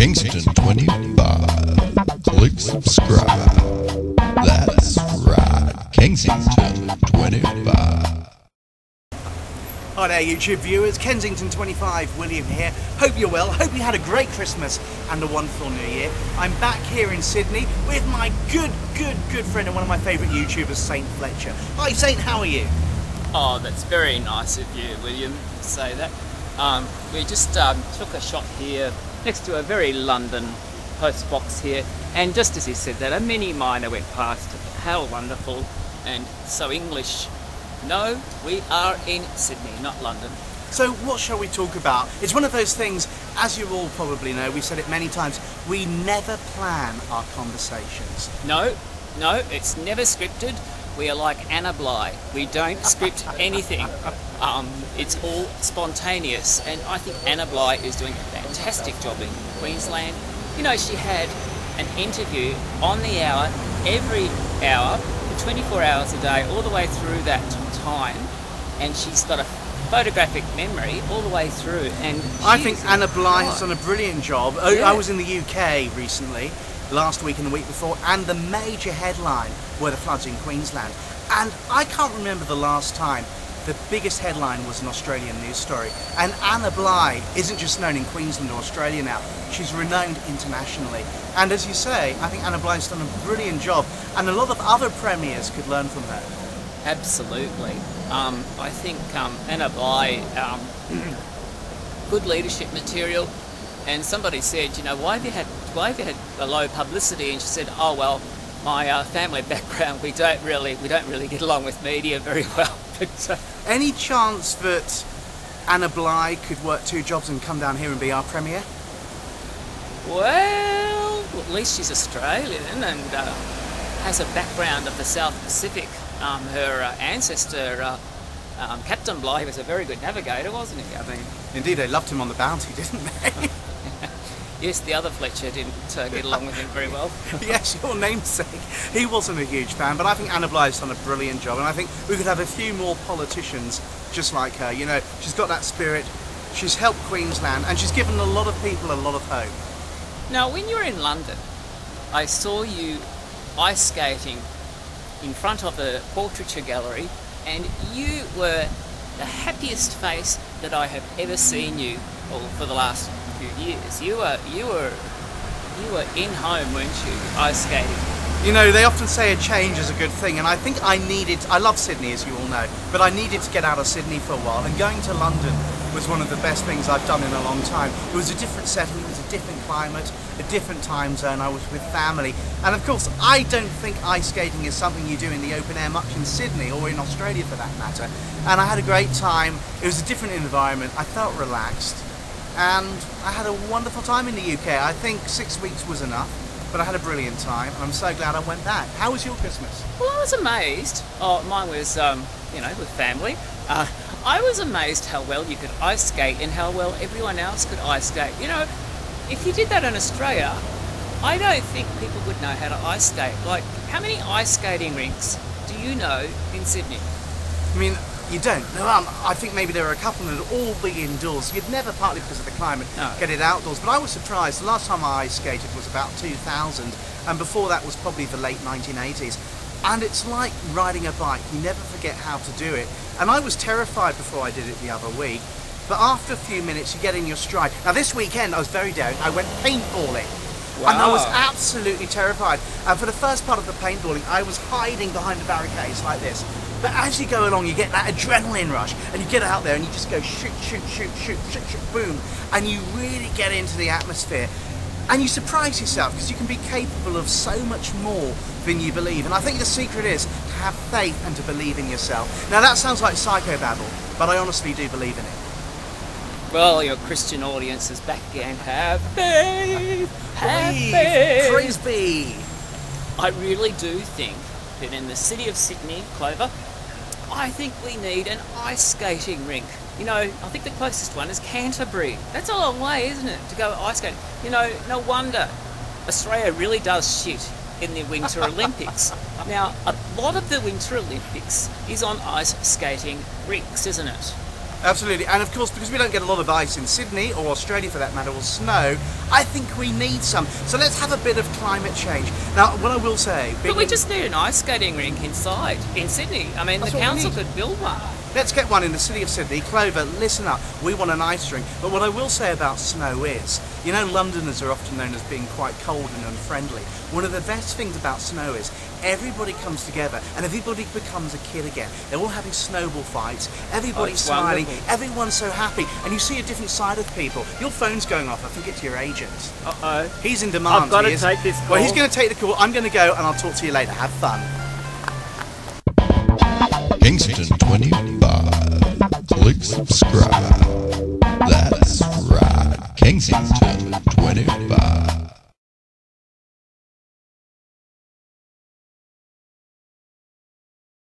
Kingston 25. Click subscribe. That's right, Kensington 25. Hi there YouTube viewers, Kensington 25, William here. Hope you're well, hope you had a great Christmas and a wonderful New Year. I'm back here in Sydney with my good friend and one of my favourite YouTubers, Saint Fletcher. Hi Saint, how are you? Oh, that's very nice of you, William, to say that. We just took a shot here next to a very London post box here, and just as he said that, a mini miner went past. How wonderful and so English. No, we are in Sydney, not London. So what shall we talk about? It's one of those things, as you all probably know, we've said it many times, we never plan our conversations. No, it's never scripted. We are like Anna Bligh. We don't script anything. It's all spontaneous, and I think Anna Bligh is doing a fantastic job in Queensland. You know, she had an interview on the hour, every hour, for 24 hours a day, all the way through that time, and she's got a photographic memory all the way through. And I think Anna Bligh has done a brilliant job. Yeah. I was in the UK recently, last week and the week before, and the major headline were the floods in Queensland. And I can't remember the last time the biggest headline was an Australian news story. And Anna Bligh isn't just known in Queensland or Australia now, she's renowned internationally. And as you say, I think Anna Bligh's done a brilliant job, and a lot of other premiers could learn from her. Absolutely. I think Anna Bligh, good leadership material. And somebody said, you know, why have you had a low publicity? And she said, oh well, my family background, we don't really get along with media very well. But, any chance that Anna Bligh could work two jobs and come down here and be our premier? Well, at least she's Australian and has a background of the South Pacific. Her ancestor, Captain Bligh, was a very good navigator, wasn't he? I mean, indeed, they loved him on the Bounty, didn't they? Yes, the other Fletcher didn't get along with him very well. Yes, your namesake. He wasn't a huge fan, but I think Anna Bligh's done a brilliant job, and I think we could have a few more politicians just like her. You know, she's got that spirit, she's helped Queensland, and she's given a lot of people a lot of hope. Now, when you were in London, I saw you ice skating in front of the portraiture gallery, and you were the happiest face that I have ever seen you for the last few years. You were in home, weren't you, ice skating? You know, they often say a change is a good thing, and I think I love Sydney, as you all know, but I needed to get out of Sydney for a while, and going to London was one of the best things I've done in a long time. It was a different setting, it was a different climate, a different time zone, I was with family, and of course I don't think ice skating is something you do in the open air much in Sydney, or in Australia for that matter, and I had a great time. It was a different environment, I felt relaxed, and I had a wonderful time in the UK. I think 6 weeks was enough, but I had a brilliant time, and I'm so glad I went back. How was your Christmas? Well, I was amazed. Oh, mine was, you know, with family. I was amazed how well you could ice skate and how well everyone else could ice skate. You know, if you did that in Australia, I don't think people would know how to ice skate. Like, how many ice skating rinks do you know in Sydney? I mean, you don't. No, I think maybe there are a couple that would all be indoors. You'd never, partly because of the climate, get it outdoors. But I was surprised. The last time I ice skated was about 2000, and before that was probably the late 1980s. And it's like riding a bike. You never forget how to do it. And I was terrified before I did it the other week. But after a few minutes, you get in your stride. Now, this weekend, I was very daring. I went paintballing. Wow. And I was absolutely terrified. And for the first part of the paintballing, I was hiding behind the barricades like this. But as you go along, you get that adrenaline rush, and you get out there and you just go shoot, boom, and you really get into the atmosphere. And you surprise yourself, because you can be capable of so much more than you believe. And I think the secret is to have faith and to believe in yourself. Now that sounds like psychobabble, but I honestly do believe in it. Well, your Christian audience is back again. Have faith! Have faith! Praise be! I really do think that in the city of Sydney, Clover, I think we need an ice skating rink. You know, I think the closest one is Canterbury. That's a long way, isn't it, to go ice skating? You know, no wonder Australia really does shit in the Winter Olympics. Now, a lot of the Winter Olympics is on ice skating rinks, isn't it? Absolutely, and of course, because we don't get a lot of ice in Sydney, or Australia for that matter, or snow, I think we need some. So let's have a bit of climate change. Now, what I will say... But we just need an ice skating rink inside, in Sydney. I mean, the council could build one. Let's get one in the city of Sydney. Clover, listen up. We want an ice rink. But what I will say about snow is, you know, Londoners are often known as being quite cold and unfriendly. One of the best things about snow is everybody comes together and everybody becomes a kid again. They're all having snowball fights. Everybody's smiling. Wonderful. Everyone's so happy. And you see a different side of people. Your phone's going off. I think it's your agent. Uh-oh. He's in demand. I've got to take this call. Well, he's going to take the call. I'm going to go and I'll talk to you later. Have fun. Kingston 25. Click subscribe. That's